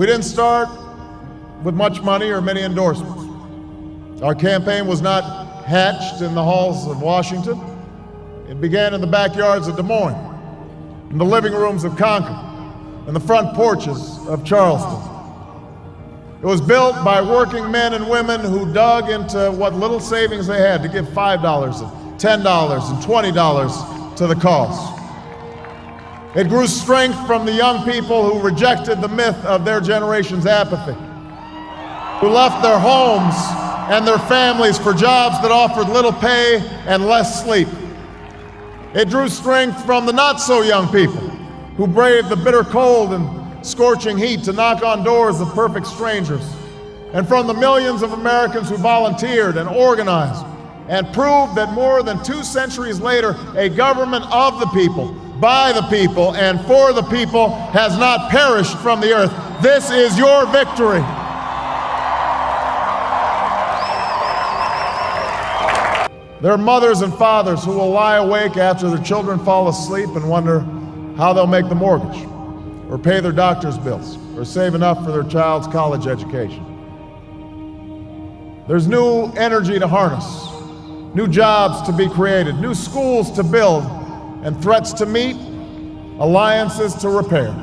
We didn't start with much money or many endorsements. Our campaign was not hatched in the halls of Washington. It began in the backyards of Des Moines, in the living rooms of Concord, and the front porches of Charleston. It was built by working men and women who dug into what little savings they had to give $5 and $10 and $20 to the cause. It grew strength from the young people who rejected the myth of their generation's apathy, who left their homes and their families for jobs that offered little pay and less sleep. It drew strength from the not-so-young people who braved the bitter cold and scorching heat to knock on doors of perfect strangers, and from the millions of Americans who volunteered and organized and proved that more than 2 centuries later, a government of the people, by the people, and for the people has not perished from the earth. This is your victory. There are mothers and fathers who will lie awake after their children fall asleep and wonder how they'll make the mortgage, or pay their doctor's bills, or save enough for their child's college education. There's new energy to harness, new jobs to be created, new schools to build, and threats to meet, alliances to repair.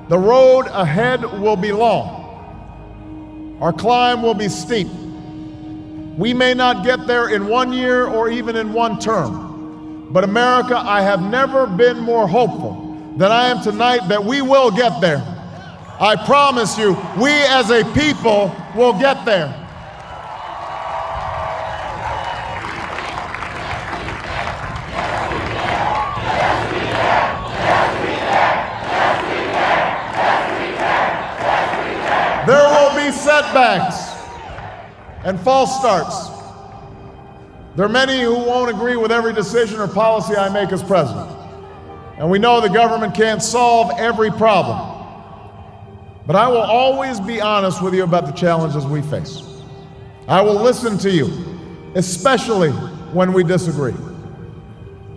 The road ahead will be long. Our climb will be steep. We may not get there in 1 year or even in 1 term, but America, I have never been more hopeful than I am tonight that we will get there. I promise you, we as a people will get there. There will be setbacks and false starts. There are many who won't agree with every decision or policy I make as president. And we know the government can't solve every problem. But I will always be honest with you about the challenges we face. I will listen to you, especially when we disagree.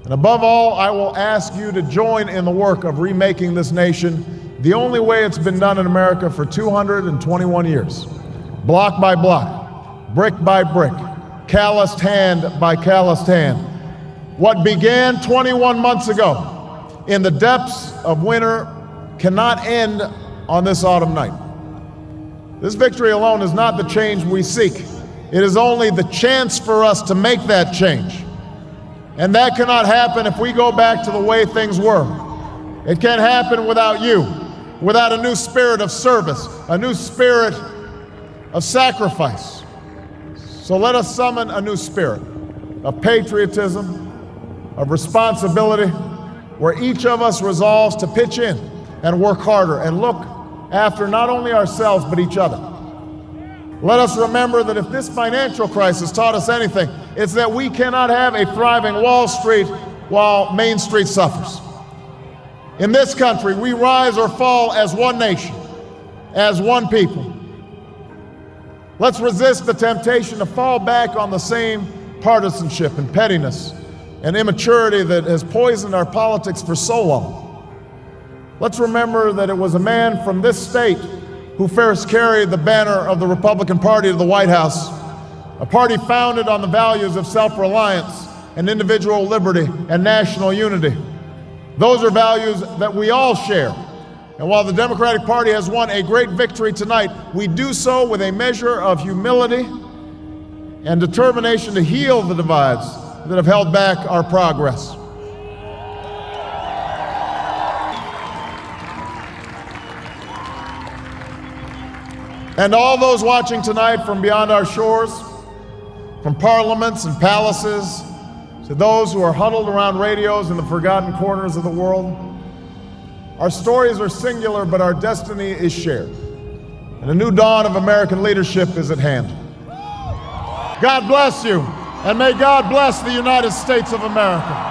And above all, I will ask you to join in the work of remaking this nation the only way it's been done in America for 221 years. Block by block, brick by brick, calloused hand by calloused hand. What began 21 months ago in the depths of winter cannot end on this autumn night. This victory alone is not the change we seek. It is only the chance for us to make that change. And that cannot happen if we go back to the way things were. It can't happen without you, without a new spirit of service, a new spirit of sacrifice. So let us summon a new spirit of patriotism, of responsibility, where each of us resolves to pitch in and work harder and look after not only ourselves but each other. Let us remember that if this financial crisis taught us anything, it's that we cannot have a thriving Wall Street while Main Street suffers. In this country, we rise or fall as one nation, as one people. Let's resist the temptation to fall back on the same partisanship and pettiness and immaturity that has poisoned our politics for so long. Let's remember that it was a man from this state who first carried the banner of the Republican Party to the White House, a party founded on the values of self-reliance and individual liberty and national unity. Those are values that we all share. And while the Democratic Party has won a great victory tonight, we do so with a measure of humility and determination to heal the divides that have held back our progress. And all those watching tonight from beyond our shores, from parliaments and palaces, to those who are huddled around radios in the forgotten corners of the world, our stories are singular, but our destiny is shared. And a new dawn of American leadership is at hand. God bless you, and may God bless the United States of America.